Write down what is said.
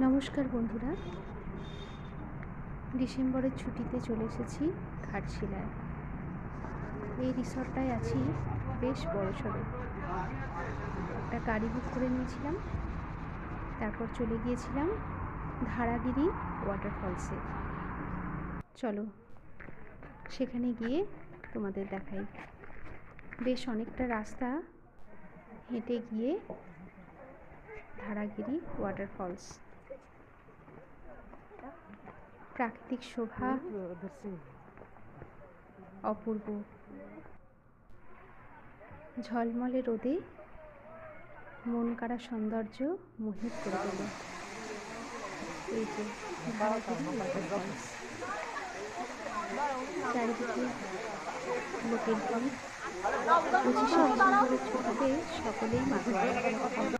নমস্কার বন্ধুরা, ডিসেম্বরের ছুটিতে চলে এসেছি ঘাটশিলায়। এই রিসর্টটায় আছি বেশ বড়সড়। একটা গাড়ি বুক করে নিয়েছিলাম, তারপর চলে গিয়েছিলাম ধারাগিরি ওয়াটারফলসে। চলো সেখানে গিয়ে তোমাদের দেখাই। বেশ অনেকটা রাস্তা হেঁটে গিয়ে ধারাগিরি ওয়াটারফলস। প্রাকৃতিক শোভা অপূর্ব, ঝলমলে রোদে মন কাড়া সৌন্দর্য মোহিত করে দিল। এই যে ধারাগিরি ওয়াটারফলস, চারিদিকে লোকের ভিড়। 25শে ডিসেম্বরের ছুটিতে সকলেই মাথায়